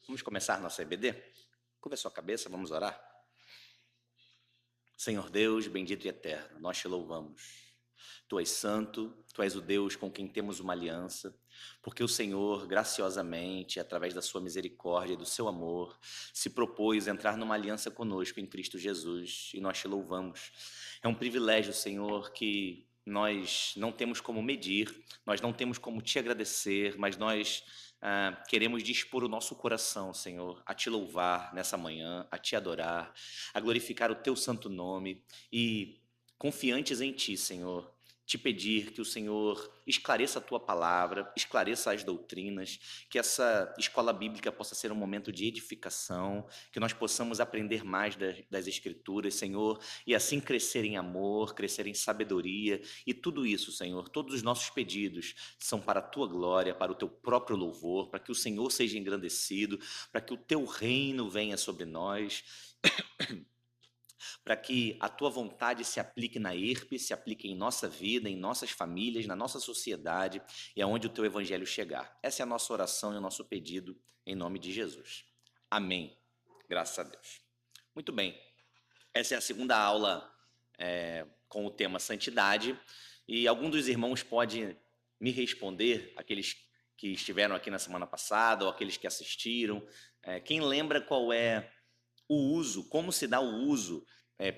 Vamos começar nossa EBD? Curva a sua cabeça, vamos orar? Senhor Deus, bendito e eterno, nós te louvamos. Tu és santo, tu és o Deus com quem temos uma aliança, porque o Senhor, graciosamente, através da sua misericórdia e do seu amor, se propôs entrar numa aliança conosco em Cristo Jesus, e nós te louvamos. É um privilégio, Senhor, que nós não temos como medir, nós não temos como te agradecer, mas nós queremos dispor o nosso coração, Senhor, a te louvar nessa manhã, a te adorar, a glorificar o teu santo nome e, confiantes em ti, Senhor, te pedir que o Senhor esclareça a tua palavra, esclareça as doutrinas, que essa escola bíblica possa ser um momento de edificação, que nós possamos aprender mais das Escrituras, Senhor, e assim crescer em amor, crescer em sabedoria, e tudo isso, Senhor, todos os nossos pedidos são para a tua glória, para o teu próprio louvor, para que o Senhor seja engrandecido, para que o teu reino venha sobre nós, para que a tua vontade se aplique na ERP, se aplique em nossa vida, em nossas famílias, na nossa sociedade e aonde o teu evangelho chegar. Essa é a nossa oração e o nosso pedido em nome de Jesus. Amém. Graças a Deus. Muito bem. Essa é a segunda aula com o tema santidade e algum dos irmãos pode me responder, aqueles que estiveram aqui na semana passada ou aqueles que assistiram, quem lembra qual é o uso, como se dá o uso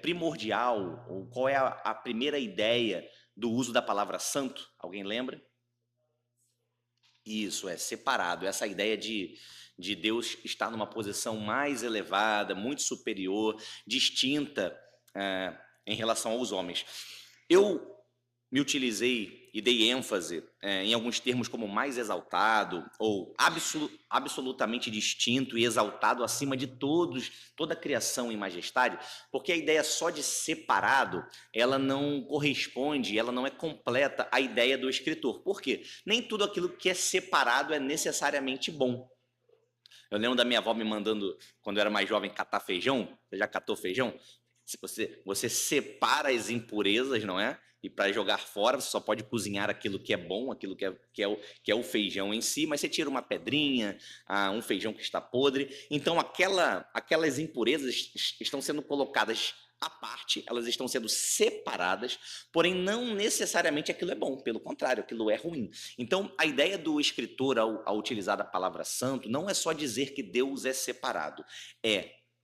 primordial, ou qual é a primeira ideia do uso da palavra santo? Alguém lembra? Isso, é separado. Essa ideia de Deus estar numa posição mais elevada, muito superior, distinta em relação aos homens. Eu me utilizei e dei ênfase em alguns termos como mais exaltado ou absolutamente distinto e exaltado acima de toda a criação em majestade, porque a ideia só de separado, ela não corresponde, ela não é completa à ideia do escritor. Por quê? Nem tudo aquilo que é separado é necessariamente bom. Eu lembro da minha avó me mandando, quando eu era mais jovem, catar feijão. Você já catou feijão? Se você separa as impurezas, não é? E para jogar fora, você só pode cozinhar aquilo que é bom, aquilo que é o feijão em si, mas você tira uma pedrinha, um feijão que está podre. Então, aquelas impurezas estão sendo colocadas à parte, elas estão sendo separadas, porém não necessariamente aquilo é bom, pelo contrário, aquilo é ruim. Então, a ideia do escritor, ao utilizar a palavra santo, não é só dizer que Deus é separado,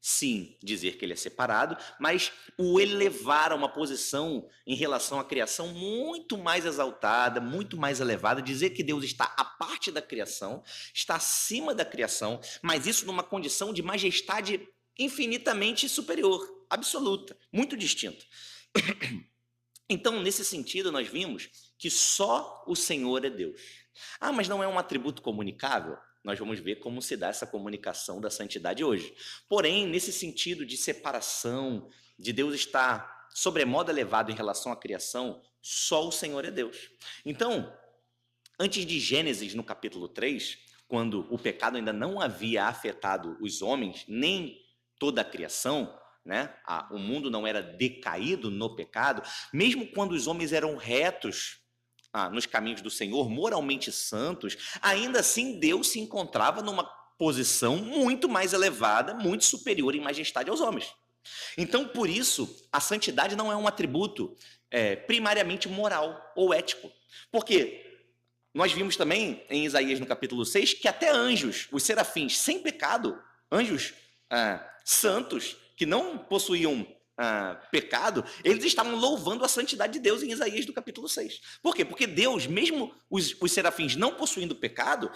sim, dizer que ele é separado, mas o elevar a uma posição em relação à criação muito mais exaltada, muito mais elevada, dizer que Deus está à parte da criação, está acima da criação, mas isso numa condição de majestade infinitamente superior, absoluta, muito distinta. Então, nesse sentido, nós vimos que só o Senhor é Deus. Mas não é um atributo comunicável? Nós vamos ver como se dá essa comunicação da santidade hoje. Porém, nesse sentido de separação, de Deus estar sobremodo elevado em relação à criação, só o Senhor é Deus. Então, antes de Gênesis, no capítulo 3, quando o pecado ainda não havia afetado os homens, nem toda a criação, né? O mundo não era decaído no pecado, mesmo quando os homens eram retos nos caminhos do Senhor, moralmente santos, ainda assim Deus se encontrava numa posição muito mais elevada, muito superior em majestade aos homens. Então, por isso, a santidade não é um atributo primariamente moral ou ético. Porque nós vimos também em Isaías no capítulo 6 que até anjos, os serafins sem pecado, anjos santos, que não possuíam pecado, eles estavam louvando a santidade de Deus em Isaías do capítulo 6. Por quê? Porque Deus, mesmo os serafins não possuindo pecado,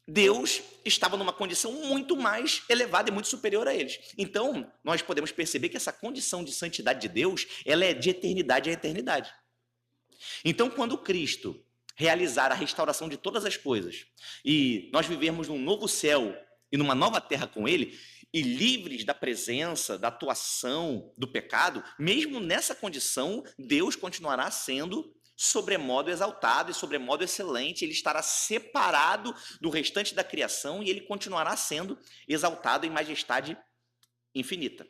Deus estava numa condição muito mais elevada e muito superior a eles. Então, nós podemos perceber que essa condição de santidade de Deus, ela é de eternidade a eternidade. Então, quando Cristo realizar a restauração de todas as coisas e nós vivermos num novo céu e numa nova terra com Ele, e livres da presença, da atuação do pecado, mesmo nessa condição, Deus continuará sendo sobremodo exaltado e sobremodo excelente, ele estará separado do restante da criação e ele continuará sendo exaltado em majestade infinita.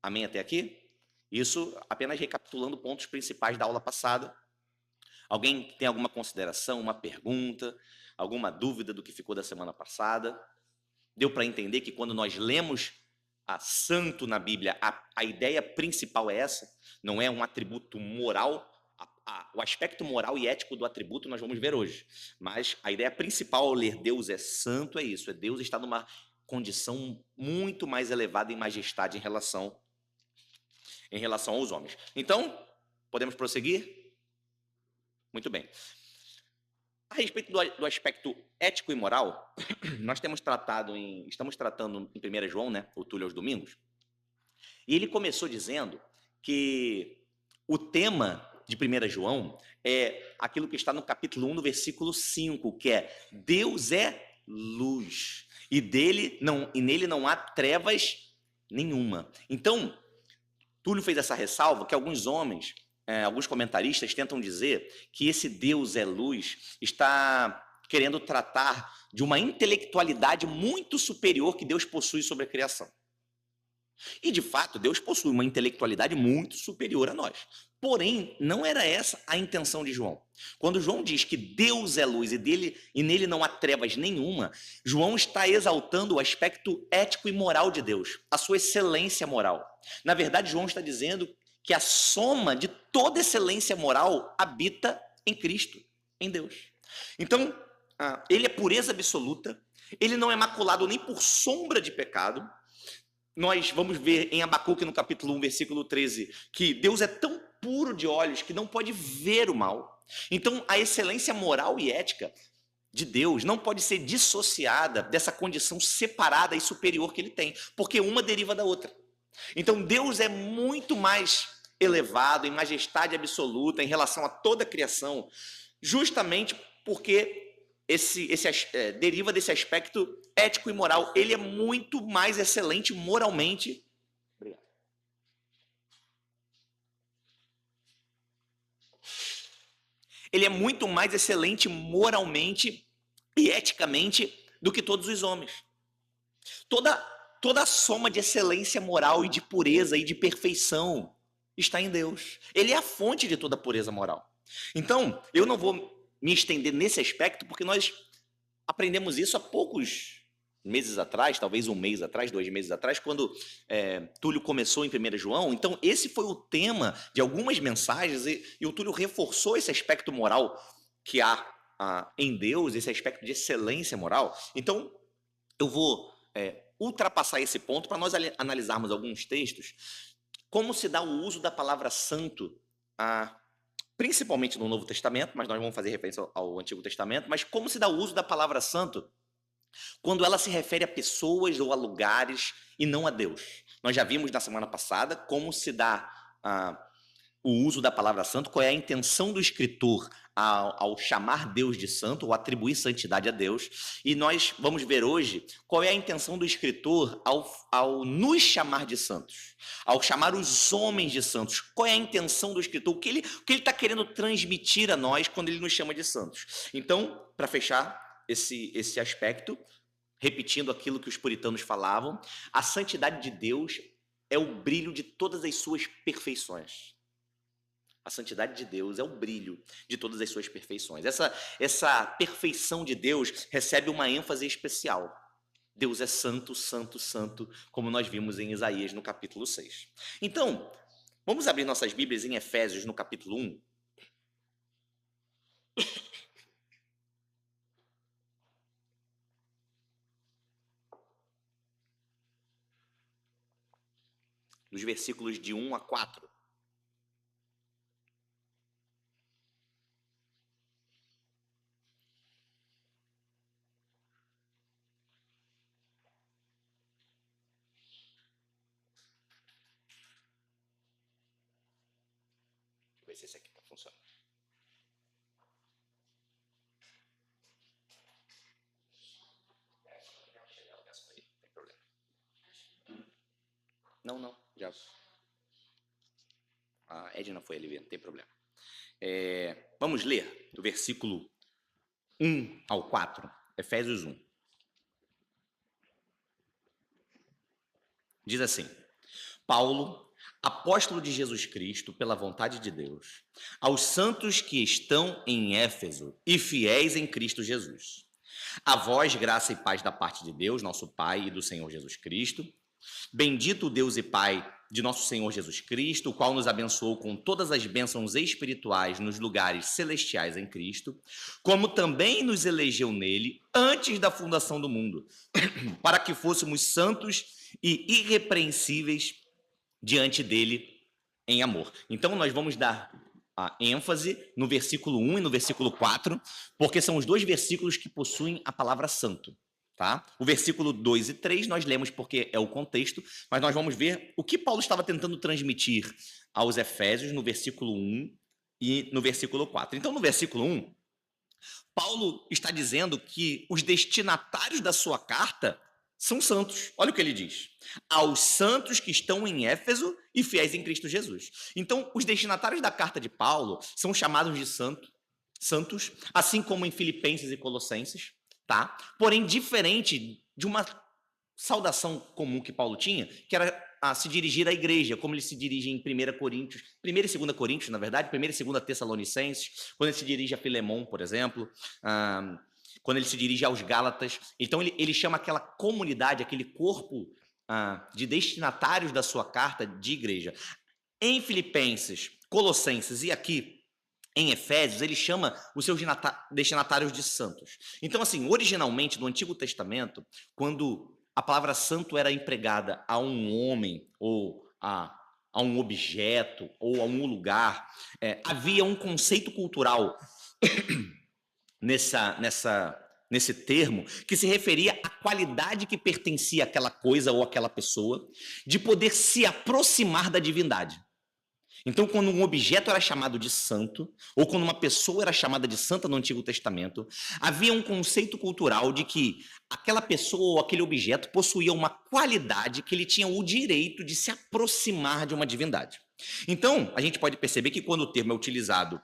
Amém até aqui? Isso apenas recapitulando pontos principais da aula passada. Alguém tem alguma consideração, uma pergunta, alguma dúvida do que ficou da semana passada? Deu para entender que quando nós lemos a santo na Bíblia, a ideia principal é essa, não é um atributo moral, o aspecto moral e ético do atributo nós vamos ver hoje, mas a ideia principal ao ler Deus é santo é isso, é Deus está numa condição muito mais elevada em majestade em relação aos homens. Então, podemos prosseguir? Muito bem. A respeito do aspecto ético e moral, nós estamos tratando em 1 João, né, o Túlio aos domingos, e ele começou dizendo que o tema de 1 João é aquilo que está no capítulo 1, no versículo 5, que é Deus é luz, e nele não há trevas nenhuma. Então, Túlio fez essa ressalva que alguns homens, alguns comentaristas tentam dizer que esse Deus é luz está querendo tratar de uma intelectualidade muito superior que Deus possui sobre a criação. E, de fato, Deus possui uma intelectualidade muito superior a nós. Porém, não era essa a intenção de João. Quando João diz que Deus é luz e nele não há trevas nenhuma, João está exaltando o aspecto ético e moral de Deus, a sua excelência moral. Na verdade, João está dizendo que a soma de toda excelência moral habita em Cristo, em Deus. Então, ele é pureza absoluta, ele não é maculado nem por sombra de pecado. Nós vamos ver em Abacuque, no capítulo 1, versículo 13, que Deus é tão puro de olhos que não pode ver o mal. Então, a excelência moral e ética de Deus não pode ser dissociada dessa condição separada e superior que ele tem, porque uma deriva da outra. Então, Deus é muito mais elevado, em majestade absoluta, em relação a toda a criação, justamente porque deriva desse aspecto ético e moral. Ele é muito mais excelente moralmente. Obrigado. Ele é muito mais excelente moralmente e eticamente do que todos os homens. Toda a soma de excelência moral e de pureza e de perfeição está em Deus. Ele é a fonte de toda a pureza moral. Então, eu não vou me estender nesse aspecto, porque nós aprendemos isso há poucos meses atrás, talvez um mês atrás, 2 meses atrás, quando Túlio começou em 1 João. Então, esse foi o tema de algumas mensagens, e o Túlio reforçou esse aspecto moral que há em Deus, esse aspecto de excelência moral. Então, eu vou ultrapassar esse ponto para nós analisarmos alguns textos, como se dá o uso da palavra santo principalmente no Novo Testamento, mas nós vamos fazer referência ao Antigo Testamento, mas como se dá o uso da palavra santo quando ela se refere a pessoas ou a lugares e não a Deus. Nós já vimos na semana passada como se dá o uso da palavra santo, qual é a intenção do escritor ao chamar Deus de santo, ou atribuir santidade a Deus, e nós vamos ver hoje qual é a intenção do escritor ao nos chamar de santos, ao chamar os homens de santos. Qual é a intenção do escritor, o que ele está querendo transmitir a nós quando ele nos chama de santos. Então, para fechar esse aspecto, repetindo aquilo que os puritanos falavam, a santidade de Deus é o brilho de todas as suas perfeições. A santidade de Deus é o brilho de todas as suas perfeições. Essa perfeição de Deus recebe uma ênfase especial. Deus é santo, santo, santo, como nós vimos em Isaías no capítulo 6. Então, vamos abrir nossas Bíblias em Efésios no capítulo 1. Dos versículos de 1 a 4. Ver se esse aqui está funcionando. Tem problema. Não, já. A Edna foi ali ver, não tem problema. Vamos ler do versículo 1 ao 4, Efésios 1. Diz assim: Paulo, apóstolo de Jesus Cristo, pela vontade de Deus, aos santos que estão em Éfeso e fiéis em Cristo Jesus. A vós, graça e paz da parte de Deus, nosso Pai, e do Senhor Jesus Cristo. Bendito o Deus e Pai de nosso Senhor Jesus Cristo, o qual nos abençoou com todas as bênçãos espirituais nos lugares celestiais em Cristo, como também nos elegeu nele antes da fundação do mundo, para que fôssemos santos e irrepreensíveis diante dele em amor. Então nós vamos dar a ênfase no versículo 1 e no versículo 4, porque são os dois versículos que possuem a palavra santo. Tá? O versículo 2 e 3 nós lemos porque é o contexto, mas nós vamos ver o que Paulo estava tentando transmitir aos Efésios no versículo 1 e no versículo 4. Então, no versículo 1, Paulo está dizendo que os destinatários da sua carta são santos. Olha o que ele diz. Aos santos que estão em Éfeso e fiéis em Cristo Jesus. Então, os destinatários da carta de Paulo são chamados de santos, assim como em Filipenses e Colossenses. Tá? Porém, diferente de uma saudação comum que Paulo tinha, que era a se dirigir à igreja, como ele se dirige em 1 Coríntios, 1 e 2 Coríntios, na verdade, 1 e 2 Tessalonicenses, quando ele se dirige a Filemon, por exemplo, quando ele se dirige aos Gálatas. Então, ele chama aquela comunidade, aquele corpo de destinatários da sua carta de igreja. Em Filipenses, Colossenses e aqui em Efésios, ele chama os seus destinatários de santos. Então, assim, originalmente, no Antigo Testamento, quando a palavra santo era empregada a um homem, ou a um objeto, ou a um lugar, havia um conceito cultural nesse termo, que se referia à qualidade que pertencia àquela coisa ou àquela pessoa, de poder se aproximar da divindade. Então, quando um objeto era chamado de santo, ou quando uma pessoa era chamada de santa no Antigo Testamento, havia um conceito cultural de que aquela pessoa ou aquele objeto possuía uma qualidade que ele tinha o direito de se aproximar de uma divindade. Então, a gente pode perceber que quando o termo é utilizado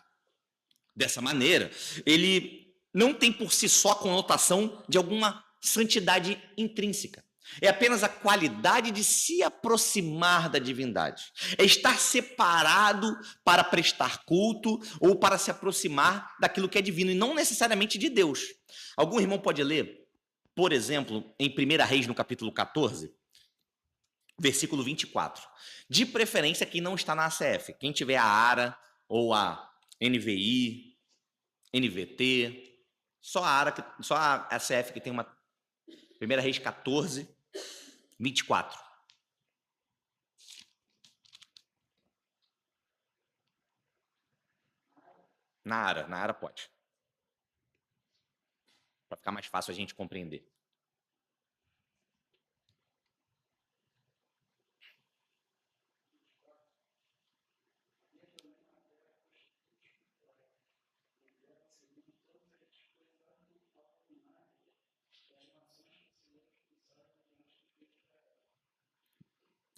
dessa maneira, ele não tem por si só a conotação de alguma santidade intrínseca. É apenas a qualidade de se aproximar da divindade. É estar separado para prestar culto ou para se aproximar daquilo que é divino e não necessariamente de Deus. Algum irmão pode ler, por exemplo, em 1 Reis, no capítulo 14, versículo 24. De preferência quem não está na ACF. Quem tiver a ARA ou a NVI, NVT, só a ACF que tem uma 1 Reis 14, 24. Na ARA pode. Para ficar mais fácil a gente compreender.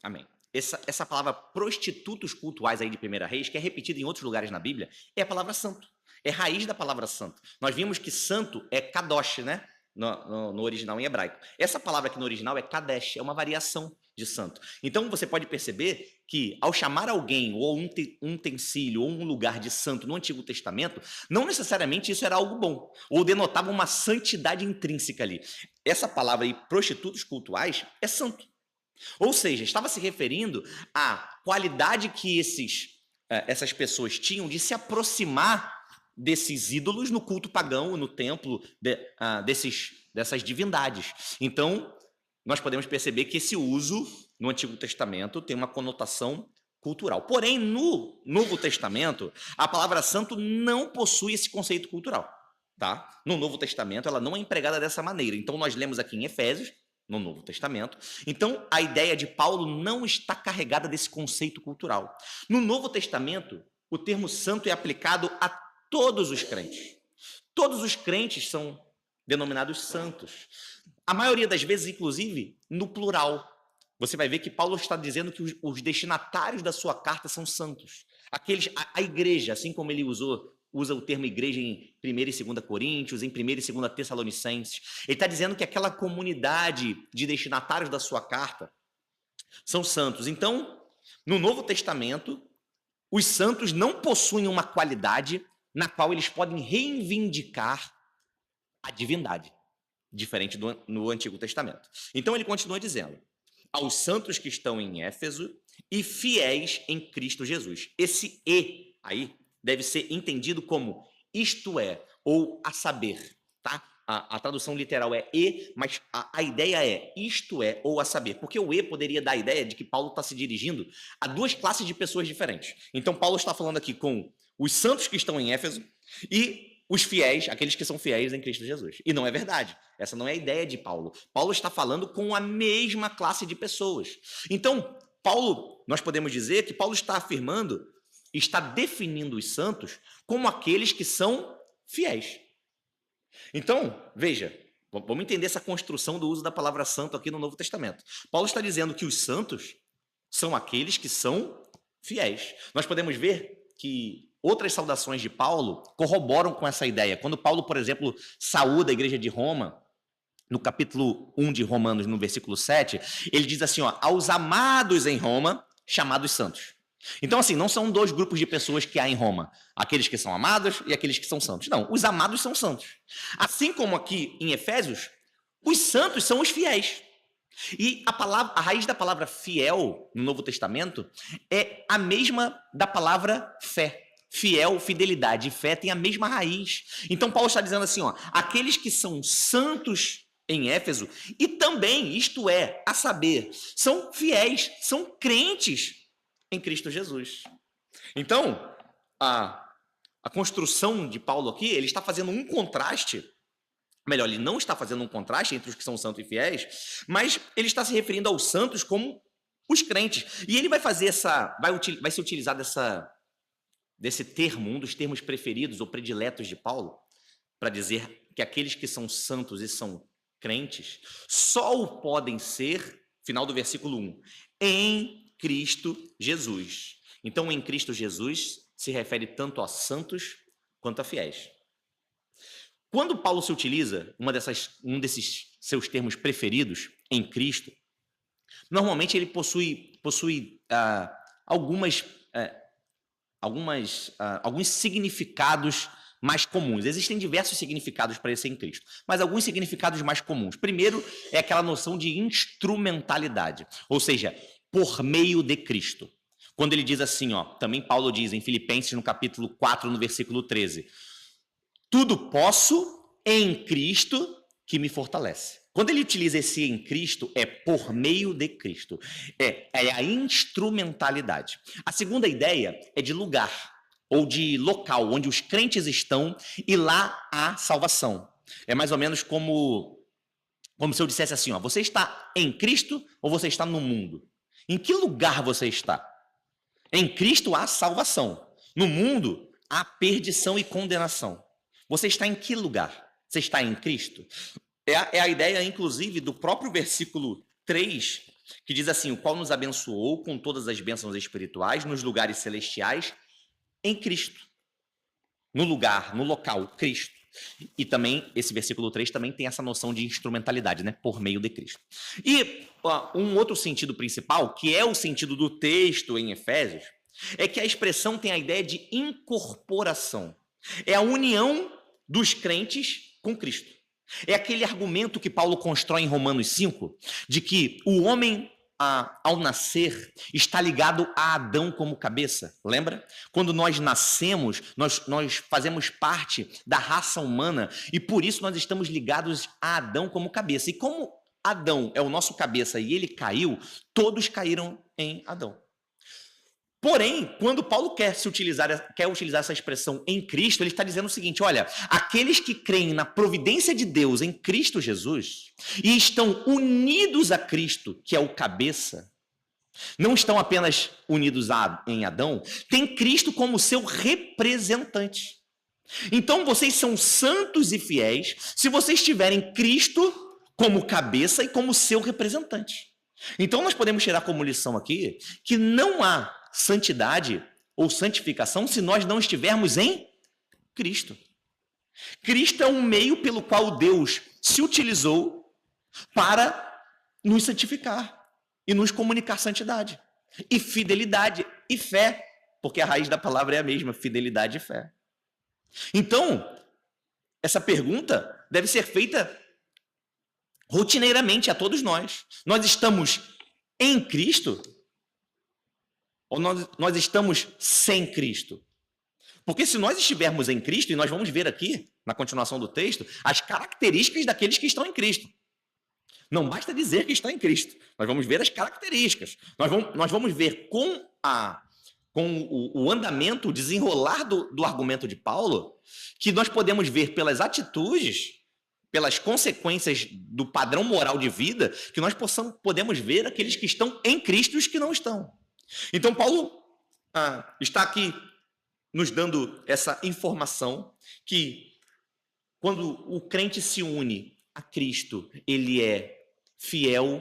Amém. Essa palavra prostitutos cultuais aí de 1 Reis, que é repetida em outros lugares na Bíblia, é a palavra santo. É raiz da palavra santo. Nós vimos que santo é kadosh, né? No original em hebraico. Essa palavra aqui no original é kadesh, é uma variação de santo. Então você pode perceber que ao chamar alguém ou um utensílio ou um lugar de santo no Antigo Testamento, não necessariamente isso era algo bom, ou denotava uma santidade intrínseca ali. Essa palavra aí, prostitutos cultuais, é santo. Ou seja, estava se referindo à qualidade que essas pessoas tinham de se aproximar desses ídolos no culto pagão, no templo dessas divindades. Então, nós podemos perceber que esse uso no Antigo Testamento tem uma conotação cultural. Porém, no Novo Testamento, a palavra santo não possui esse conceito cultural. Tá? No Novo Testamento, ela não é empregada dessa maneira. Então, nós lemos aqui em Efésios, no Novo Testamento. Então, a ideia de Paulo não está carregada desse conceito cultural. No Novo Testamento, o termo santo é aplicado a todos os crentes. Todos os crentes são denominados santos. A maioria das vezes, inclusive, no plural. Você vai ver que Paulo está dizendo que os destinatários da sua carta são santos. A igreja, assim como ele usa o termo igreja em 1 e 2 Coríntios, em 1 e 2 Tessalonicenses. Ele está dizendo que aquela comunidade de destinatários da sua carta são santos. Então, no Novo Testamento, os santos não possuem uma qualidade na qual eles podem reivindicar a divindade. diferente no Antigo Testamento. Então ele continua dizendo: aos santos que estão em Éfeso e fiéis em Cristo Jesus. Esse "e" aí deve ser entendido como isto é, ou a saber, tá? A tradução literal é "e", mas a ideia é isto é, ou a saber, porque o "e" poderia dar a ideia de que Paulo está se dirigindo a duas classes de pessoas diferentes. Então Paulo está falando aqui com os santos que estão em Éfeso e os fiéis, aqueles que são fiéis em Cristo Jesus. E não é verdade. Essa não é a ideia de Paulo. Paulo está falando com a mesma classe de pessoas. Então, Paulo, nós podemos dizer que Paulo está afirmando, está definindo os santos como aqueles que são fiéis. Então, veja, vamos entender essa construção do uso da palavra santo aqui no Novo Testamento. Paulo está dizendo que os santos são aqueles que são fiéis. Nós podemos ver que outras saudações de Paulo corroboram com essa ideia. Quando Paulo, por exemplo, saúda a igreja de Roma, no capítulo 1 de Romanos, no versículo 7, ele diz assim, ó, aos amados em Roma, chamados santos. Então, assim, não são dois grupos de pessoas que há em Roma, aqueles que são amados e aqueles que são santos. Não, os amados são santos. Assim como aqui em Efésios, os santos são os fiéis. E a raiz da palavra fiel no Novo Testamento é a mesma da palavra fé. Fiel, fidelidade e fé tem a mesma raiz. Então Paulo está dizendo assim, ó, aqueles que são santos em Éfeso e também, isto é, a saber, são fiéis, são crentes em Cristo Jesus. Então, a construção de Paulo aqui, ele está fazendo um contraste. Melhor, ele não está fazendo um contraste entre os que são santos e fiéis, mas ele está se referindo aos santos como os crentes. E ele vai fazer vai se utilizar desse termo, um dos termos preferidos ou prediletos de Paulo, para dizer que aqueles que são santos e são crentes só o podem ser, final do versículo 1, em Cristo Jesus. Então, em Cristo Jesus se refere tanto a santos quanto a fiéis. Quando Paulo se utiliza um desses seus termos preferidos, em Cristo, normalmente ele possui alguns significados mais comuns. Existem diversos significados para esse em Cristo, mas alguns significados mais comuns. Primeiro é aquela noção de instrumentalidade, ou seja, por meio de Cristo. Quando ele diz assim, ó, também Paulo diz em Filipenses no capítulo 4, no versículo 13, tudo posso em Cristo que me fortalece. Quando ele utiliza esse em Cristo, é por meio de Cristo. É a instrumentalidade. A segunda ideia é de lugar, ou de local, onde os crentes estão e lá há salvação. É mais ou menos como se eu dissesse assim, ó, você está em Cristo ou você está no mundo? Em que lugar você está? Em Cristo há salvação. No mundo há perdição e condenação. Você está em que lugar? Você está em Cristo? É a ideia, inclusive, do próprio versículo 3, que diz assim, o qual nos abençoou com todas as bênçãos espirituais nos lugares celestiais em Cristo. No lugar, no local, Cristo. E também, esse versículo 3 também tem essa noção de instrumentalidade, né? Por meio de Cristo. E um outro sentido principal, que é o sentido do texto em Efésios, é que a expressão tem a ideia de incorporação. É a união dos crentes com Cristo. É aquele argumento que Paulo constrói em Romanos 5, de que o homem, ao nascer, está ligado a Adão como cabeça. Lembra? Quando nós nascemos, nós fazemos parte da raça humana e por isso nós estamos ligados a Adão como cabeça. E como Adão é o nosso cabeça e ele caiu, todos caíram em Adão. Porém, quando Paulo quer utilizar essa expressão em Cristo, ele está dizendo o seguinte, olha, aqueles que creem na providência de Deus em Cristo Jesus e estão unidos a Cristo, que é o cabeça, não estão apenas unidos em Adão, têm Cristo como seu representante. Então, vocês são santos e fiéis se vocês tiverem Cristo como cabeça e como seu representante. Então, nós podemos tirar como lição aqui que não há santidade ou santificação se nós não estivermos em Cristo. Cristo é um meio pelo qual Deus se utilizou para nos santificar e nos comunicar santidade, e fidelidade e fé, porque a raiz da palavra é a mesma, fidelidade e fé. Então, essa pergunta deve ser feita rotineiramente a todos nós. Nós estamos em Cristo ou nós estamos sem Cristo? Porque se nós estivermos em Cristo, e nós vamos ver aqui, na continuação do texto, as características daqueles que estão em Cristo. Não basta dizer que está em Cristo. Nós vamos ver as características. Nós vamos ver com o andamento, o desenrolar do argumento de Paulo, que nós podemos ver pelas atitudes, pelas consequências do padrão moral de vida, que nós podemos ver aqueles que estão em Cristo e os que não estão. Então, Paulo está aqui nos dando essa informação que quando o crente se une a Cristo, ele é fiel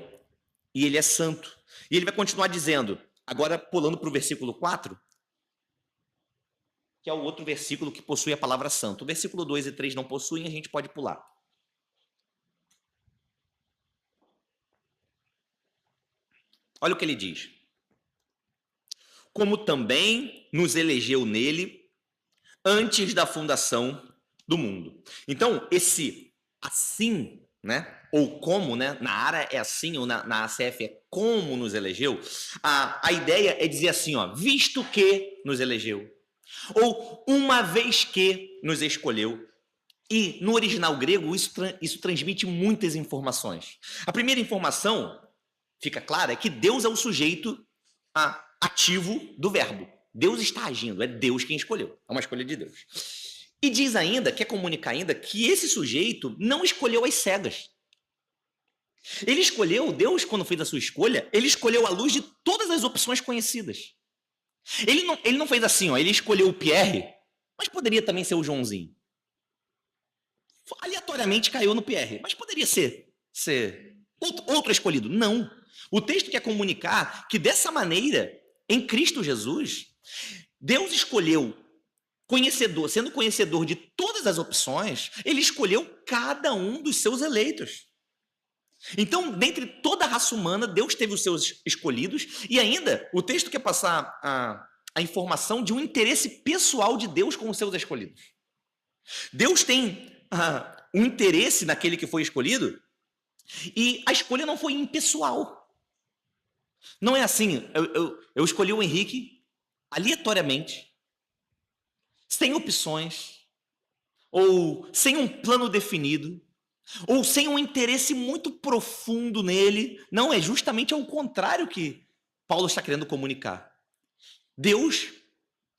e ele é santo. E ele vai continuar dizendo, agora pulando para o versículo 4, que é o outro versículo que possui a palavra santo. O versículo 2 e 3 não possuem, a gente pode pular. Olha o que ele diz. Como também nos elegeu nele antes da fundação do mundo. Então, esse assim, né? Ou como, né? Na área é assim, ou na ACF é como nos elegeu. A ideia é dizer assim, ó, visto que nos elegeu. Ou uma vez que nos escolheu. E no original grego, isso transmite muitas informações. A primeira informação, fica clara, é que Deus é o sujeito ativo do verbo. Deus está agindo, é Deus quem escolheu. É uma escolha de Deus. E diz ainda, quer comunicar ainda, que esse sujeito não escolheu às cegas. Ele escolheu, Deus, quando fez a sua escolha, ele escolheu à luz de todas as opções conhecidas. Ele não fez assim, ó, ele escolheu o Pierre, mas poderia também ser o Joãozinho. Aleatoriamente caiu no Pierre, mas poderia ser outro escolhido. Não. O texto quer comunicar que dessa maneira, em Cristo Jesus, Deus escolheu sendo conhecedor de todas as opções, ele escolheu cada um dos seus eleitos. Então, dentre toda a raça humana, Deus teve os seus escolhidos, e ainda o texto quer passar a informação de um interesse pessoal de Deus com os seus escolhidos. Deus tem um interesse naquele que foi escolhido, e a escolha não foi impessoal. Não é assim, eu escolhi o Henrique aleatoriamente, sem opções, ou sem um plano definido, ou sem um interesse muito profundo nele. Não, é justamente ao contrário que Paulo está querendo comunicar. Deus,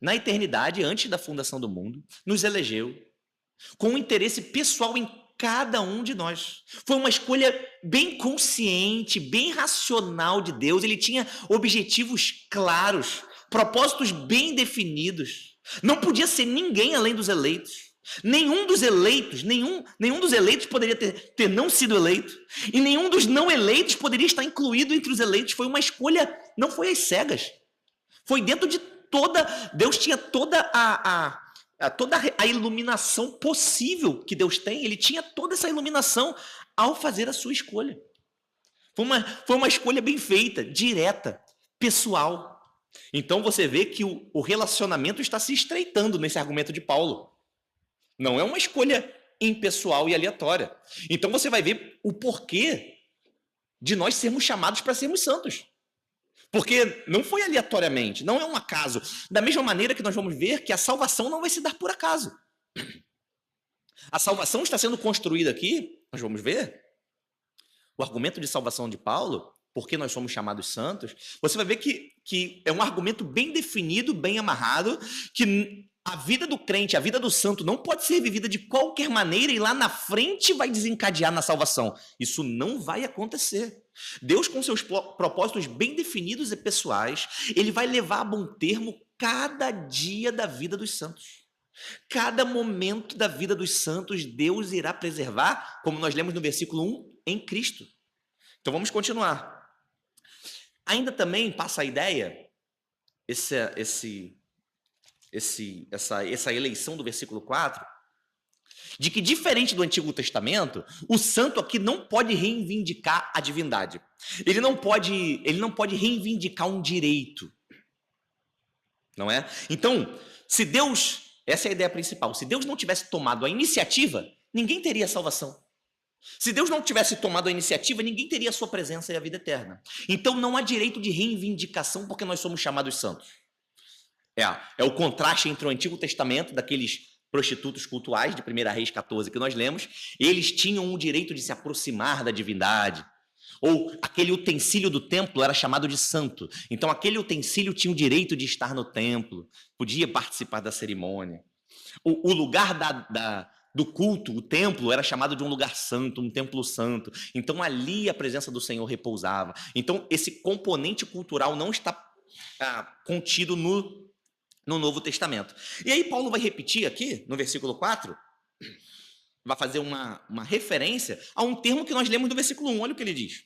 na eternidade, antes da fundação do mundo, nos elegeu com um interesse pessoal em cada um de nós. Foi uma escolha bem consciente, bem racional de Deus. Ele tinha objetivos claros, propósitos bem definidos. Não podia ser ninguém além dos eleitos. Nenhum dos eleitos poderia ter não sido eleito. E nenhum dos não eleitos poderia estar incluído entre os eleitos. Foi uma escolha, não foi às cegas. Foi dentro de Deus tinha toda a iluminação possível que Deus tem. Ele tinha toda essa iluminação ao fazer a sua escolha. Foi uma escolha bem feita, direta, pessoal. Então você vê que o relacionamento está se estreitando nesse argumento de Paulo. Não é uma escolha impessoal e aleatória. Então você vai ver o porquê de nós sermos chamados para sermos santos. Porque não foi aleatoriamente, não é um acaso. Da mesma maneira que nós vamos ver que a salvação não vai se dar por acaso. A salvação está sendo construída aqui, nós vamos ver. O argumento de salvação de Paulo, porque nós somos chamados santos, você vai ver que é um argumento bem definido, bem amarrado, que a vida do crente, a vida do santo não pode ser vivida de qualquer maneira e lá na frente vai desencadear na salvação. Isso não vai acontecer. Deus, com seus propósitos bem definidos e pessoais, ele vai levar a bom termo cada dia da vida dos santos. Cada momento da vida dos santos, Deus irá preservar, como nós lemos no versículo 1, em Cristo. Então vamos continuar. Ainda também passa a ideia, essa eleição do versículo 4, de que, diferente do Antigo Testamento, o santo aqui não pode reivindicar a divindade. Ele não pode reivindicar um direito. Não é? Então, se Deus, essa é a ideia principal, se Deus não tivesse tomado a iniciativa, ninguém teria salvação. Se Deus não tivesse tomado a iniciativa, ninguém teria a sua presença e a vida eterna. Então não há direito de reivindicação porque nós somos chamados santos. É o contraste entre o Antigo Testamento, daqueles prostitutos cultuais de 1 Reis 14 que nós lemos, eles tinham o direito de se aproximar da divindade. Ou aquele utensílio do templo era chamado de santo. Então aquele utensílio tinha o direito de estar no templo, podia participar da cerimônia. O lugar do culto, o templo, era chamado de um lugar santo, um templo santo. Então ali a presença do Senhor repousava. Então esse componente cultural não está contido no Novo Testamento. E aí Paulo vai repetir aqui, no versículo 4, vai fazer uma referência a um termo que nós lemos no versículo 1. Olha o que ele diz.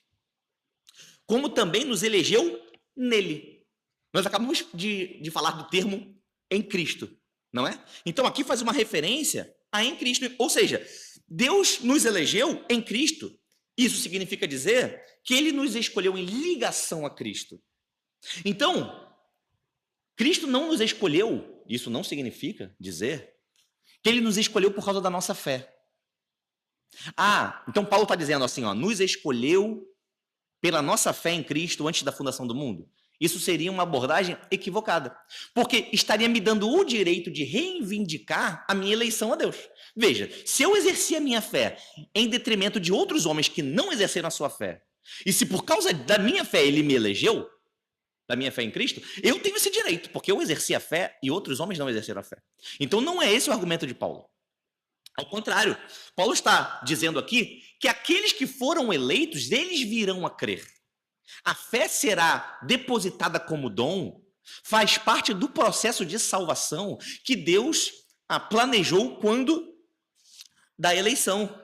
Como também nos elegeu nele. Nós acabamos de falar do termo em Cristo, não é? Então aqui faz uma referência a em Cristo. Ou seja, Deus nos elegeu em Cristo. Isso significa dizer que ele nos escolheu em ligação a Cristo. Então, Cristo não nos escolheu, isso não significa dizer que ele nos escolheu por causa da nossa fé. Então Paulo está dizendo assim, nos escolheu pela nossa fé em Cristo antes da fundação do mundo. Isso seria uma abordagem equivocada, porque estaria me dando o direito de reivindicar a minha eleição a Deus. Veja, se eu exerci a minha fé em detrimento de outros homens que não exerceram a sua fé, e se por causa da minha fé ele me elegeu, da minha fé em Cristo, eu tenho esse direito, porque eu exerci a fé e outros homens não exerceram a fé. Então não é esse o argumento de Paulo. Ao contrário, Paulo está dizendo aqui que aqueles que foram eleitos, eles virão a crer. A fé será depositada como dom, faz parte do processo de salvação que Deus planejou quando da eleição.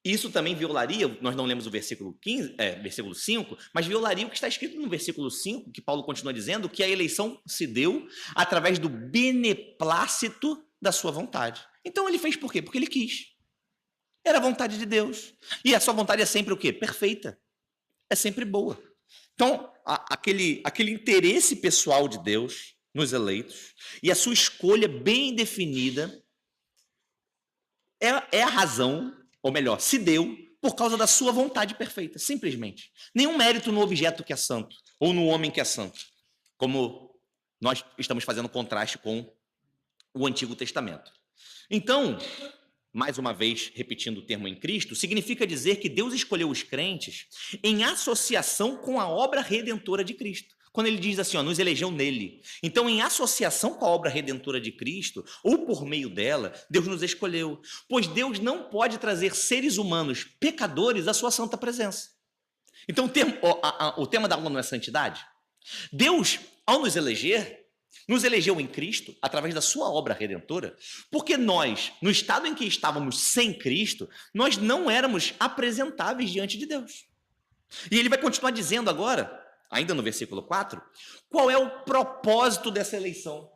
Isso também violaria, nós não lemos o versículo 5, mas violaria o que está escrito no versículo 5, que Paulo continua dizendo que a eleição se deu através do beneplácito da sua vontade. Então ele fez por quê? Porque ele quis. Era a vontade de Deus. E a sua vontade é sempre o quê? Perfeita. É sempre boa. Então, aquele interesse pessoal de Deus nos eleitos e a sua escolha bem definida é a razão, ou melhor, se deu por causa da sua vontade perfeita, simplesmente. Nenhum mérito no objeto que é santo, ou no homem que é santo, como nós estamos fazendo contraste com o Antigo Testamento. Então, mais uma vez, repetindo o termo em Cristo, significa dizer que Deus escolheu os crentes em associação com a obra redentora de Cristo. Quando ele diz assim, nos elegeu nele. Então, em associação com a obra redentora de Cristo, ou por meio dela, Deus nos escolheu. Pois Deus não pode trazer seres humanos pecadores à sua santa presença. Então, o tema da aula não é santidade? Deus, ao nos elegeu em Cristo, através da sua obra redentora, porque nós, no estado em que estávamos sem Cristo, nós não éramos apresentáveis diante de Deus. E ele vai continuar dizendo agora, ainda no versículo 4, qual é o propósito dessa eleição.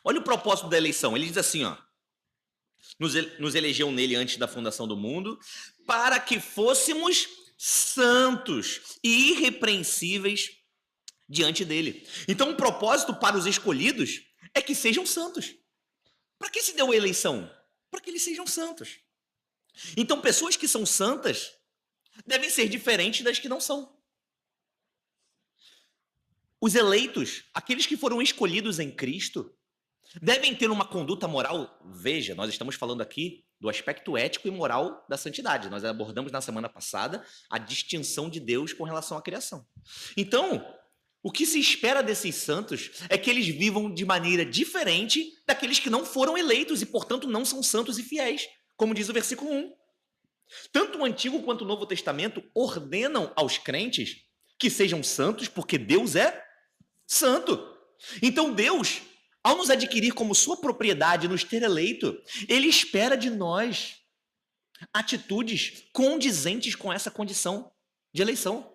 Olha o propósito da eleição. Ele diz assim, nos elegeu nele antes da fundação do mundo, para que fôssemos santos e irrepreensíveis diante dele. Então, o propósito para os escolhidos é que sejam santos. Para que se deu a eleição? Para que eles sejam santos. Então, pessoas que são santas devem ser diferentes das que não são. Os eleitos, aqueles que foram escolhidos em Cristo, devem ter uma conduta moral. Veja, nós estamos falando aqui do aspecto ético e moral da santidade. Nós abordamos na semana passada a distinção de Deus com relação à criação. Então, o que se espera desses santos é que eles vivam de maneira diferente daqueles que não foram eleitos e, portanto, não são santos e fiéis, como diz o versículo 1. Tanto o Antigo quanto o Novo Testamento ordenam aos crentes que sejam santos, porque Deus é santo. Então, Deus, ao nos adquirir como sua propriedade, nos ter eleito, ele espera de nós atitudes condizentes com essa condição de eleição.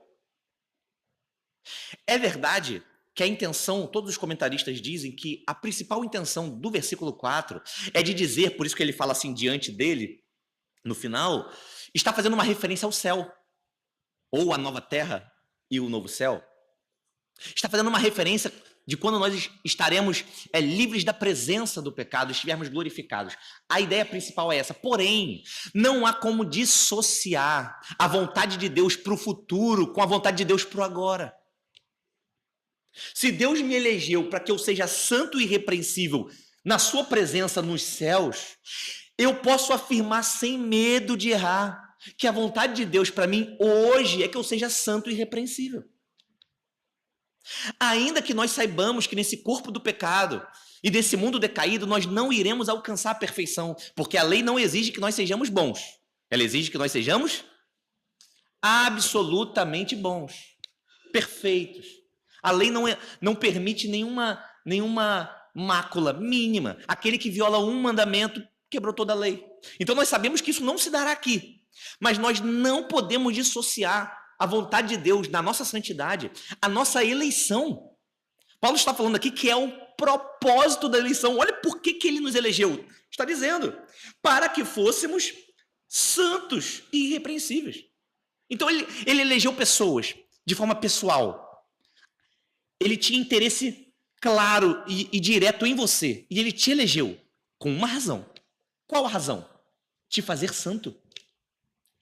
É verdade que a intenção, todos os comentaristas dizem que a principal intenção do versículo 4 é de dizer, por isso que ele fala assim diante dele, no final, está fazendo uma referência ao céu, ou a nova terra e o novo céu. Está fazendo uma referência de quando nós estaremos livres da presença do pecado, estivermos glorificados. A ideia principal é essa. Porém, não há como dissociar a vontade de Deus para o futuro com a vontade de Deus para o agora. Se Deus me elegeu para que eu seja santo e irrepreensível na sua presença nos céus, eu posso afirmar sem medo de errar que a vontade de Deus para mim hoje é que eu seja santo e irrepreensível. Ainda que nós saibamos que nesse corpo do pecado e desse mundo decaído nós não iremos alcançar a perfeição, porque a lei não exige que nós sejamos bons. Ela exige que nós sejamos absolutamente bons, perfeitos. A lei não permite nenhuma mácula mínima. Aquele que viola um mandamento quebrou toda a lei. Então nós sabemos que isso não se dará aqui, mas nós não podemos dissociar a vontade de Deus na nossa santidade, a nossa eleição. Paulo está falando aqui que é o propósito da eleição. Olha por que ele nos elegeu. Está dizendo, para que fôssemos santos e irrepreensíveis. Então ele elegeu pessoas de forma pessoal. Ele tinha interesse claro e direto em você. E ele te elegeu com uma razão. Qual a razão? Te fazer santo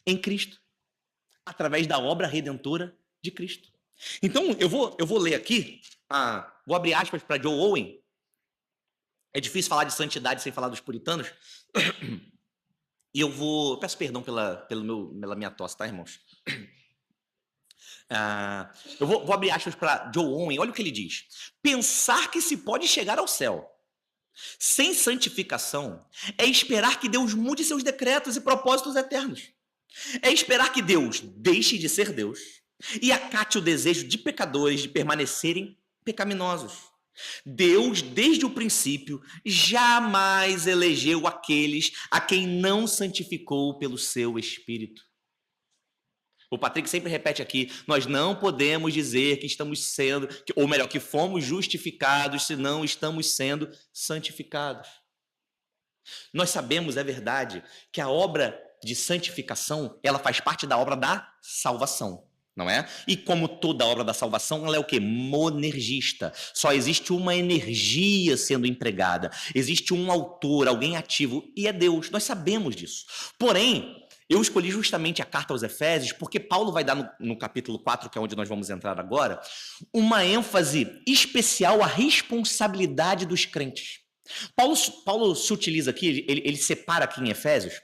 em Cristo, através da obra redentora de Cristo. Então, eu vou ler aqui, vou abrir aspas para John Owen. É difícil falar de santidade sem falar dos puritanos. E peço perdão pela minha tosse, tá, irmãos? Eu vou abrir aspas para John Owen. Olha o que ele diz. Pensar que se pode chegar ao céu sem santificação é esperar que Deus mude seus decretos e propósitos eternos. É esperar que Deus deixe de ser Deus e acate o desejo de pecadores de permanecerem pecaminosos. Deus, desde o princípio, jamais elegeu aqueles a quem não santificou pelo seu Espírito. O Patrick sempre repete aqui, nós não podemos dizer que estamos sendo, ou melhor, que fomos justificados se não estamos sendo santificados. Nós sabemos, é verdade, que a obra de santificação, ela faz parte da obra da salvação, não é? E como toda obra da salvação, ela é o quê? Monergista. Só existe uma energia sendo empregada. Existe um autor, alguém ativo, e é Deus. Nós sabemos disso. Porém, eu escolhi justamente a carta aos Efésios, porque Paulo vai dar no capítulo 4, que é onde nós vamos entrar agora, uma ênfase especial à responsabilidade dos crentes. Paulo se utiliza aqui, ele separa aqui em Efésios,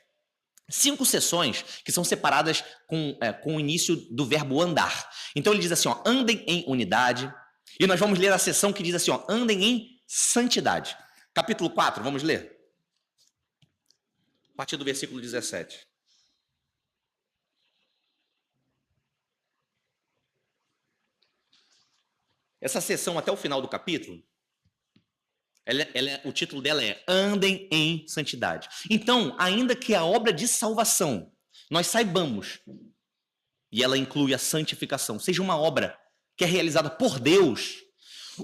5 sessões que são separadas com o início do verbo andar. Então ele diz assim, andem em unidade. E nós vamos ler a sessão que diz assim, andem em santidade. Capítulo 4, vamos ler? A partir do versículo 17. Essa sessão até o final do capítulo, o título dela é Andem em Santidade. Então, ainda que a obra de salvação, nós saibamos, e ela inclui a santificação, seja uma obra que é realizada por Deus,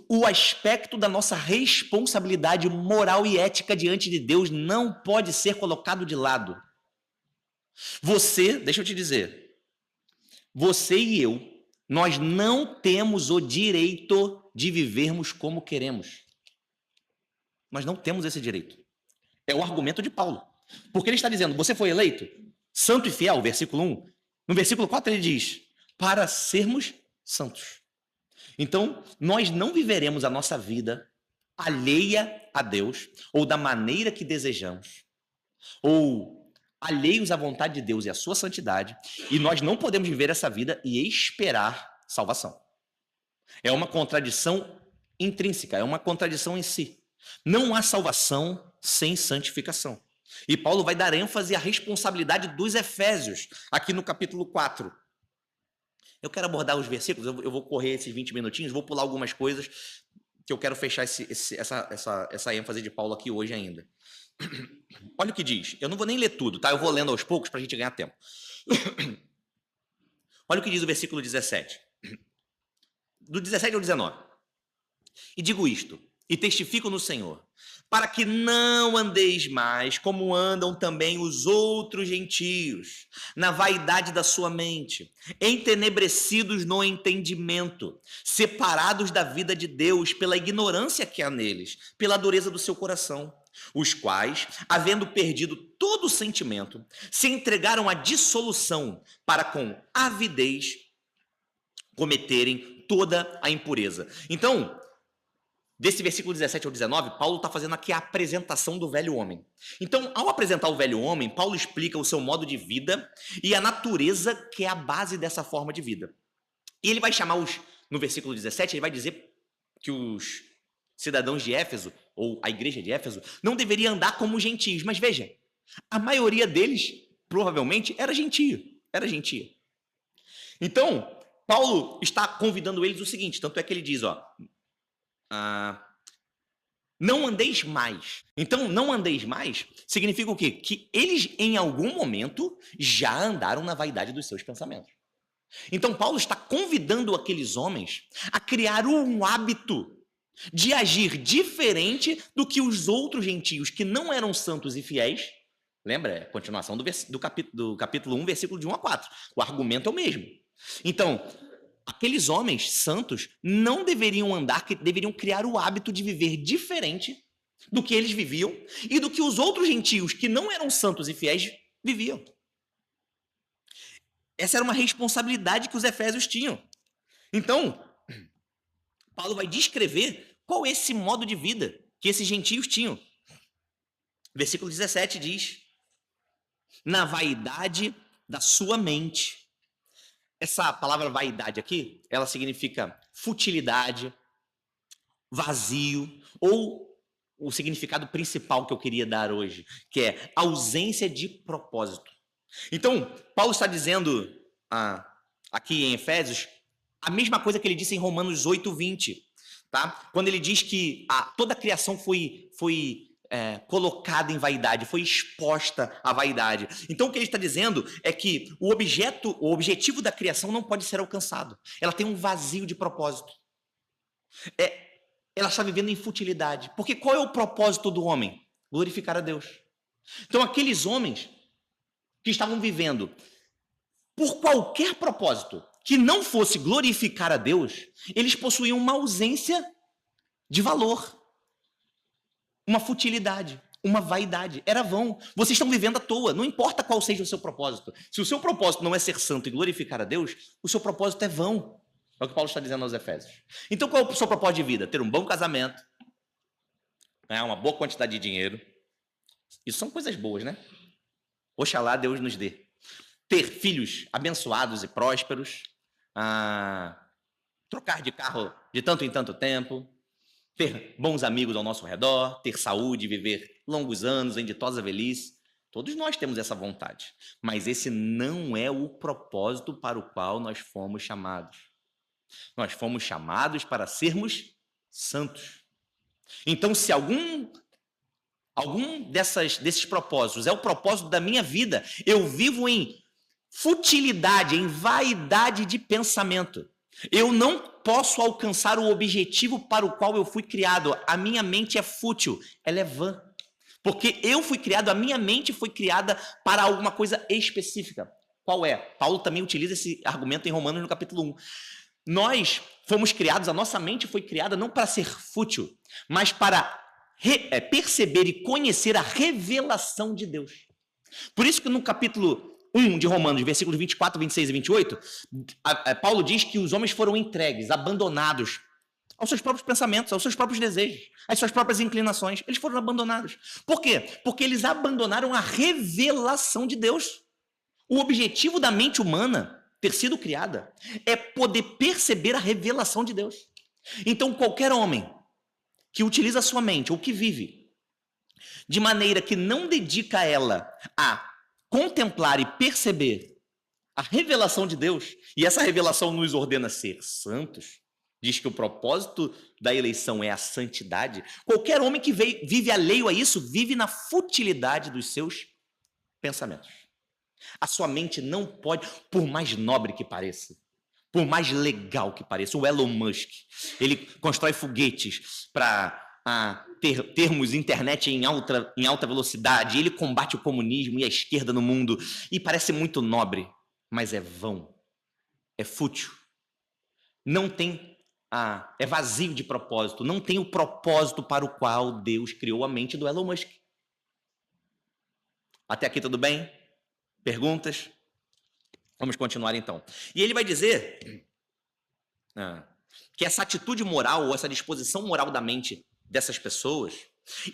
o aspecto da nossa responsabilidade moral e ética diante de Deus não pode ser colocado de lado. Deixa eu te dizer, você e eu, nós não temos o direito de vivermos como queremos. Nós não temos esse direito. É o argumento de Paulo. Porque ele está dizendo, você foi eleito santo e fiel, versículo 1. No versículo 4 ele diz, para sermos santos. Então, nós não viveremos a nossa vida alheia a Deus, ou da maneira que desejamos, ou alheios à vontade de Deus e à sua santidade, e nós não podemos viver essa vida e esperar salvação. É uma contradição intrínseca, é uma contradição em si. Não há salvação sem santificação. E Paulo vai dar ênfase à responsabilidade dos Efésios, aqui no capítulo 4. Eu quero abordar os versículos, eu vou correr esses 20 minutinhos, vou pular algumas coisas que eu quero fechar essa ênfase de Paulo aqui hoje ainda. Olha o que diz. Eu não vou nem ler tudo, tá? Eu vou lendo aos poucos para a gente ganhar tempo. Olha o que diz o versículo 17. Do 17 ao 19. E digo isto, e testifico no Senhor, para que não andeis mais como andam também os outros gentios, na vaidade da sua mente, entenebrecidos no entendimento, separados da vida de Deus pela ignorância que há neles, pela dureza do seu coração, os quais, havendo perdido todo o sentimento, se entregaram à dissolução para com avidez cometerem toda a impureza. Então, desse versículo 17 ao 19, Paulo está fazendo aqui a apresentação do velho homem. Então, ao apresentar o velho homem, Paulo explica o seu modo de vida e a natureza que é a base dessa forma de vida. E ele vai chamar no versículo 17, ele vai dizer que os cidadãos de Éfeso, ou a igreja de Éfeso, não deveria andar como gentios. Mas veja, a maioria deles, provavelmente, era gentia. Então, Paulo está convidando eles o seguinte, tanto é que ele diz, não andeis mais. Então, não andeis mais significa o quê? Que eles, em algum momento, já andaram na vaidade dos seus pensamentos. Então, Paulo está convidando aqueles homens a criar um hábito de agir diferente do que os outros gentios que não eram santos e fiéis. Lembra? É a continuação do capítulo 1, versículo de 1 a 4. O argumento é o mesmo. Então, aqueles homens santos não deveriam andar, deveriam criar o hábito de viver diferente do que eles viviam e do que os outros gentios que não eram santos e fiéis viviam. Essa era uma responsabilidade que os efésios tinham. Então, Paulo vai descrever qual é esse modo de vida que esses gentios tinham. Versículo 17 diz: na vaidade da sua mente. Essa palavra vaidade aqui, ela significa futilidade, vazio, ou o significado principal que eu queria dar hoje, que é ausência de propósito. Então, Paulo está dizendo aqui em Efésios a mesma coisa que ele disse em Romanos 8:20, tá? Quando ele diz que toda a criação foi colocada em vaidade, foi exposta à vaidade. Então, o que ele está dizendo é que o objetivo da criação não pode ser alcançado. Ela tem um vazio de propósito. Ela está vivendo em futilidade. Porque qual é o propósito do homem? Glorificar a Deus. Então, aqueles homens que estavam vivendo por qualquer propósito que não fosse glorificar a Deus, eles possuíam uma ausência de valor, uma futilidade, uma vaidade. Era vão. Vocês estão vivendo à toa, não importa qual seja o seu propósito. Se o seu propósito não é ser santo e glorificar a Deus, o seu propósito é vão. É o que Paulo está dizendo aos Efésios. Então, qual é o seu propósito de vida? Ter um bom casamento, ganhar uma boa quantidade de dinheiro. Isso são coisas boas, né? Oxalá Deus nos dê. Ter filhos abençoados e prósperos, trocar de carro de tanto em tanto tempo, ter bons amigos ao nosso redor, ter saúde, viver longos anos em ditosa velhice. Todos nós temos essa vontade. Mas esse não é o propósito para o qual nós fomos chamados. Nós fomos chamados para sermos santos. Então, se algum desses propósitos é o propósito da minha vida, eu vivo em futilidade, em vaidade de pensamento. Eu não posso alcançar o objetivo para o qual eu fui criado. A minha mente é fútil, ela é vã. Porque eu fui criado, a minha mente foi criada para alguma coisa específica. Qual é? Paulo também utiliza esse argumento em Romanos no capítulo 1. Nós fomos criados, a nossa mente foi criada não para ser fútil, mas para perceber e conhecer a revelação de Deus. Por isso que no capítulo 1 de Romanos, versículos 24, 26 e 28, Paulo diz que os homens foram entregues, abandonados aos seus próprios pensamentos, aos seus próprios desejos, às suas próprias inclinações. Eles foram abandonados. Por quê? Porque eles abandonaram a revelação de Deus. O objetivo da mente humana ter sido criada é poder perceber a revelação de Deus. Então, qualquer homem que utiliza a sua mente ou que vive de maneira que não dedica ela a contemplar e perceber a revelação de Deus, e essa revelação nos ordena ser santos, diz que o propósito da eleição é a santidade. Qualquer homem que vive alheio a isso, vive na futilidade dos seus pensamentos. A sua mente não pode, por mais nobre que pareça, por mais legal que pareça, o Elon Musk, ele constrói foguetes para termos internet em alta velocidade, ele combate o comunismo e a esquerda no mundo, e parece muito nobre, mas é vão, é fútil, não tem, é vazio de propósito, não tem o propósito para o qual Deus criou a mente do Elon Musk. Até aqui tudo bem? Perguntas? Vamos continuar então. E ele vai dizer que essa atitude moral, ou essa disposição moral da mente dessas pessoas,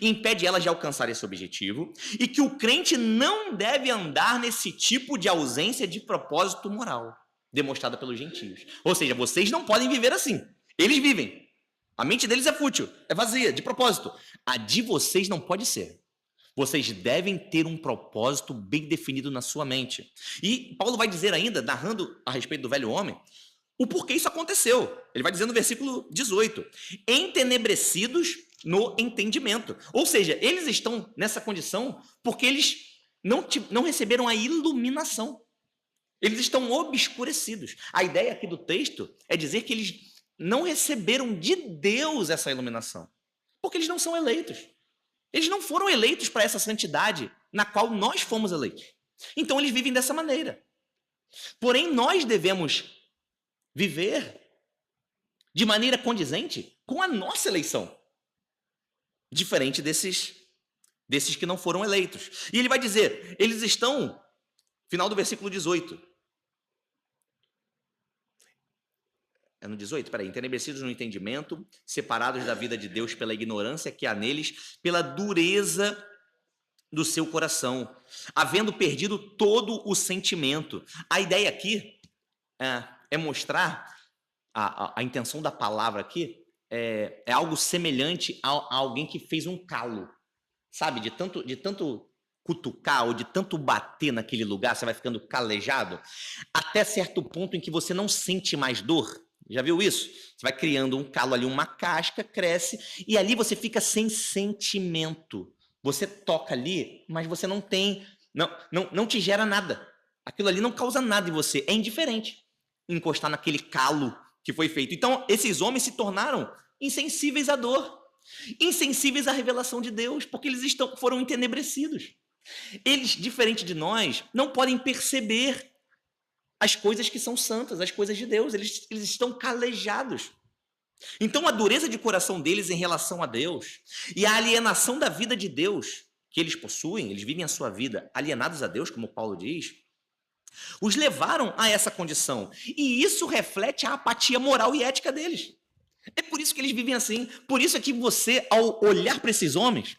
impede elas de alcançar esse objetivo, e que o crente não deve andar nesse tipo de ausência de propósito moral, demonstrada pelos gentios. Ou seja, vocês não podem viver assim. Eles vivem. A mente deles é fútil, é vazia, de propósito. A de vocês não pode ser. Vocês devem ter um propósito bem definido na sua mente. E Paulo vai dizer ainda, narrando a respeito do velho homem, o porquê isso aconteceu. Ele vai dizer no versículo 18: entenebrecidos no entendimento. Ou seja, eles estão nessa condição porque eles não receberam a iluminação. Eles estão obscurecidos. A ideia aqui do texto é dizer que eles não receberam de Deus essa iluminação, porque eles não são eleitos. Eles não foram eleitos para essa santidade na qual nós fomos eleitos. Então eles vivem dessa maneira. Porém, nós devemos viver de maneira condizente com a nossa eleição, diferente desses que não foram eleitos. E ele vai dizer, eles estão, final do versículo 18. É no 18? Peraí. Entenebrecidos no entendimento, separados da vida de Deus pela ignorância que há neles, pela dureza do seu coração, havendo perdido todo o sentimento. A ideia aqui é mostrar, a intenção da palavra aqui é algo semelhante a alguém que fez um calo, sabe? De tanto cutucar ou de tanto bater naquele lugar, você vai ficando calejado, até certo ponto em que você não sente mais dor. Já viu isso? Você vai criando um calo ali, uma casca, cresce, e ali você fica sem sentimento. Você toca ali, mas você não tem, não te gera nada. Aquilo ali não causa nada em você, é indiferente encostar naquele calo que foi feito. Então, esses homens se tornaram insensíveis à dor, insensíveis à revelação de Deus, porque eles foram entenebrecidos. Eles, diferente de nós, não podem perceber as coisas que são santas, as coisas de Deus. Eles estão calejados. Então, a dureza de coração deles em relação a Deus e a alienação da vida de Deus que eles possuem, eles vivem a sua vida alienados a Deus, como Paulo diz, os levaram a essa condição. E isso reflete a apatia moral e ética deles. É por isso que eles vivem assim. Por isso é que você, ao olhar para esses homens,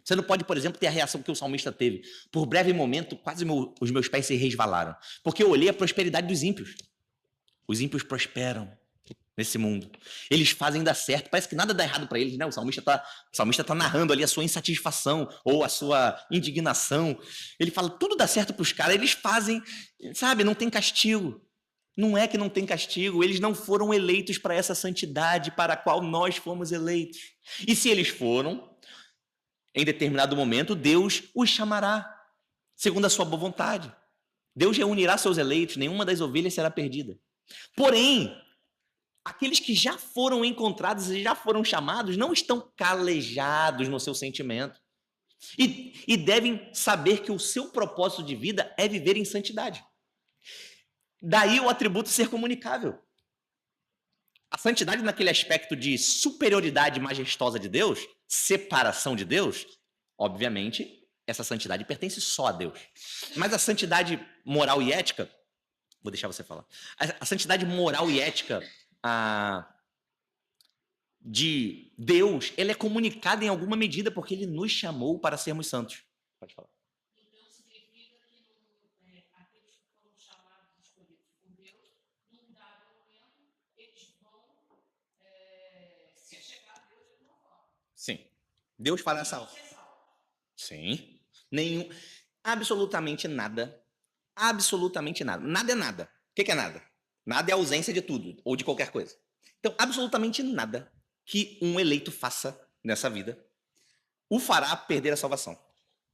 você não pode, por exemplo, ter a reação que o salmista teve. Por breve momento, quase os meus pés se resvalaram. Porque eu olhei a prosperidade dos ímpios. Os ímpios prosperam nesse mundo. Eles fazem dar certo. Parece que nada dá errado para eles, né? O salmista tá narrando ali a sua insatisfação ou a sua indignação. Ele fala, tudo dá certo para os caras. Eles fazem, sabe, não tem castigo. Não é que não tem castigo. Eles não foram eleitos para essa santidade para a qual nós fomos eleitos. E se eles foram, em determinado momento, Deus os chamará, segundo a sua boa vontade. Deus reunirá seus eleitos, nenhuma das ovelhas será perdida. Porém, aqueles que já foram encontrados e já foram chamados não estão calejados no seu sentimento. E devem saber que o seu propósito de vida é viver em santidade. Daí o atributo ser comunicável. A santidade naquele aspecto de superioridade majestosa de Deus, separação de Deus, obviamente, essa santidade pertence só a Deus. Mas a santidade moral e ética, vou deixar você falar, a santidade moral e ética de Deus, ela é comunicada em alguma medida porque Ele nos chamou para sermos santos. Pode falar. Sim. Deus fará salvo. Sim. Absolutamente nada. Absolutamente nada. Nada é nada. O que é nada? Nada é ausência de tudo, ou de qualquer coisa. Então, absolutamente nada que um eleito faça nessa vida o fará perder a salvação.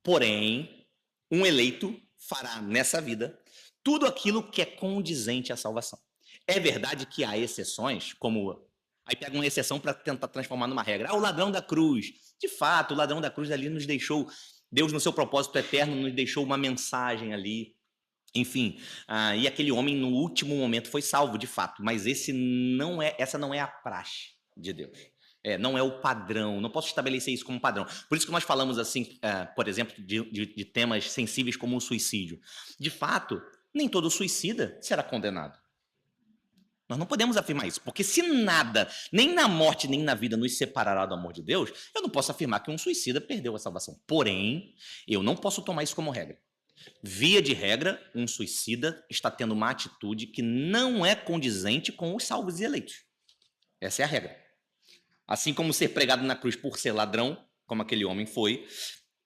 Porém, um eleito fará nessa vida tudo aquilo que é condizente à salvação. É verdade que há exceções, como Aí pega uma exceção para tentar transformar numa regra. O ladrão da cruz. De fato, o ladrão da cruz ali nos deixou, Deus no seu propósito eterno nos deixou uma mensagem ali. Enfim, e aquele homem no último momento foi salvo, de fato. Mas essa não é a praxe de Deus. Não é o padrão. Não posso estabelecer isso como padrão. Por isso que nós falamos assim, por exemplo, de temas sensíveis como o suicídio. De fato, nem todo suicida será condenado. Nós não podemos afirmar isso, porque se nada, nem na morte, nem na vida, nos separará do amor de Deus, eu não posso afirmar que um suicida perdeu a salvação. Porém, eu não posso tomar isso como regra. Via de regra, um suicida está tendo uma atitude que não é condizente com os salvos e eleitos. Essa é a regra. Assim como ser pregado na cruz por ser ladrão, como aquele homem foi,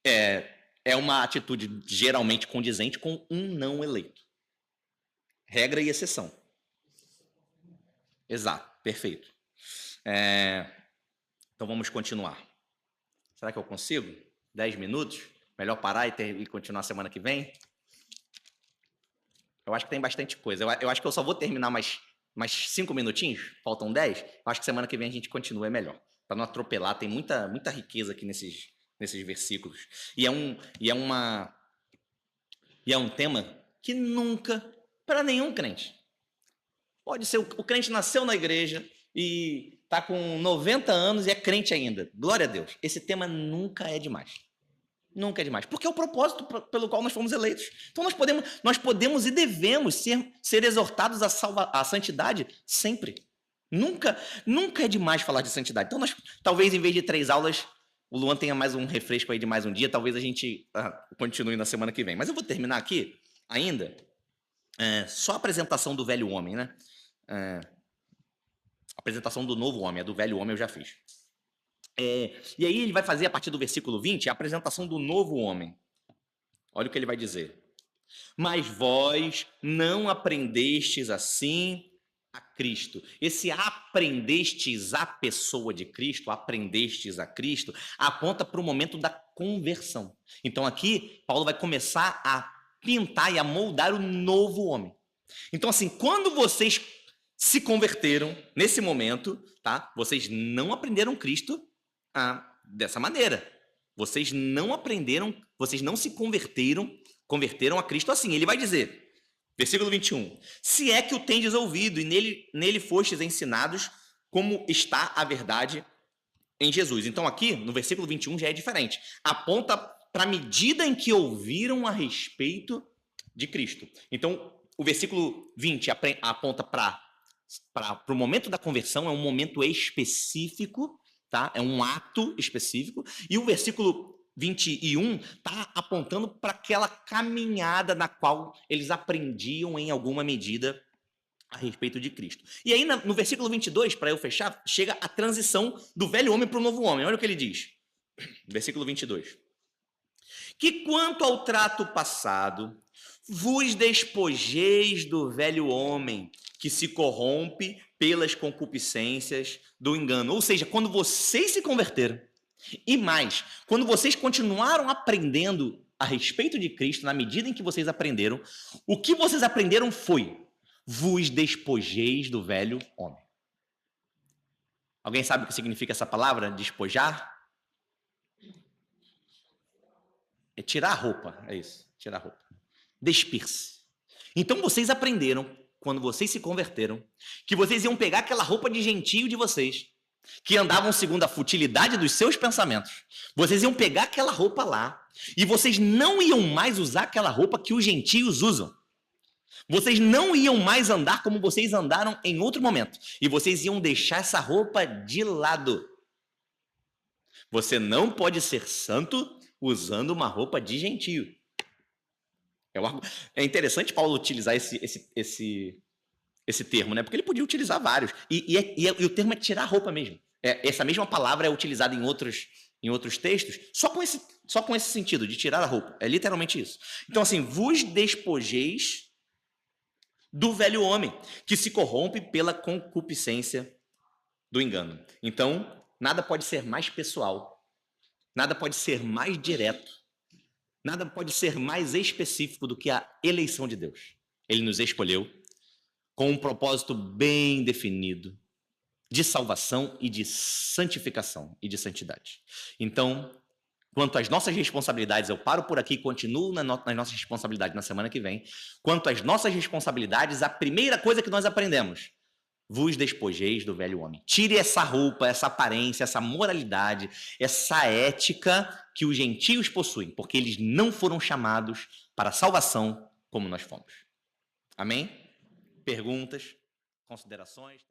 é uma atitude geralmente condizente com um não eleito. Regra e exceção. Exato, perfeito. Então vamos continuar. Será que eu consigo? 10 minutos? Melhor parar e continuar semana que vem? Eu acho que tem bastante coisa. Eu acho que eu só vou terminar mais 5 minutinhos. Faltam 10. Eu acho que semana que vem a gente continua, é melhor. Para não atropelar, tem muita riqueza aqui nesses versículos. E é um tema que nunca, para nenhum crente, pode ser, o crente nasceu na igreja e está com 90 anos e é crente ainda. Glória a Deus. Esse tema nunca é demais. Nunca é demais. Porque é o propósito pelo qual nós fomos eleitos. Então nós podemos e devemos ser exortados à santidade sempre. Nunca é demais falar de santidade. Então talvez em vez de 3 aulas, o Luan tenha mais um refresco aí de mais um dia. Talvez a gente continue na semana que vem. Mas eu vou terminar aqui ainda. Só a apresentação do velho homem, né? A apresentação do novo homem, a do velho homem eu já fiz. E aí ele vai fazer, a partir do versículo 20, a apresentação do novo homem. Olha o que ele vai dizer. Mas vós não aprendestes assim a Cristo. Esse aprendestes a pessoa de Cristo, aprendestes a Cristo, aponta para o momento da conversão. Então aqui, Paulo vai começar a pintar e a moldar o novo homem. Então assim, quando vocês se converteram, nesse momento, tá? Vocês não aprenderam Cristo dessa maneira. Vocês não aprenderam, vocês não se converteram a Cristo assim. Ele vai dizer, versículo 21, se é que o tendes ouvido e nele fostes ensinados como está a verdade em Jesus. Então aqui, no versículo 21 já é diferente. Aponta para a medida em que ouviram a respeito de Cristo. Então, o versículo 20 aponta para o momento da conversão, é um momento específico, tá? É um ato específico. E o versículo 21 está apontando para aquela caminhada na qual eles aprendiam em alguma medida a respeito de Cristo. E aí, no versículo 22, para eu fechar, chega a transição do velho homem para o novo homem. Olha o que ele diz. Versículo 22. Que quanto ao trato passado, vos despojeis do velho homem, que se corrompe pelas concupiscências do engano. Ou seja, quando vocês se converteram, e mais, quando vocês continuaram aprendendo a respeito de Cristo, na medida em que vocês aprenderam, o que vocês aprenderam foi, vos despojeis do velho homem. Alguém sabe o que significa essa palavra, despojar? É tirar a roupa, é isso, tirar a roupa. Despir-se. Então vocês aprenderam, quando vocês se converteram, que vocês iam pegar aquela roupa de gentio de vocês, que andavam segundo a futilidade dos seus pensamentos. Vocês iam pegar aquela roupa lá, e vocês não iam mais usar aquela roupa que os gentios usam. Vocês não iam mais andar como vocês andaram em outro momento. E vocês iam deixar essa roupa de lado. Você não pode ser santo usando uma roupa de gentio. É interessante Paulo utilizar esse termo, né? Porque ele podia utilizar vários. E o termo é tirar a roupa mesmo. Essa mesma palavra é utilizada em outros textos, só com esse sentido, de tirar a roupa. É literalmente isso. Então, assim, vos despojeis do velho homem, que se corrompe pela concupiscência do engano. Então, nada pode ser mais pessoal. Nada pode ser mais direto, nada pode ser mais específico do que a eleição de Deus. Ele nos escolheu com um propósito bem definido, de salvação e de santificação e de santidade. Então, quanto às nossas responsabilidades, eu paro por aqui e continuo nas nossas responsabilidades na semana que vem. Quanto às nossas responsabilidades, a primeira coisa que nós aprendemos: vos despojeis do velho homem. Tire essa roupa, essa aparência, essa moralidade, essa ética que os gentios possuem, porque eles não foram chamados para a salvação como nós fomos. Amém? Perguntas? Considerações?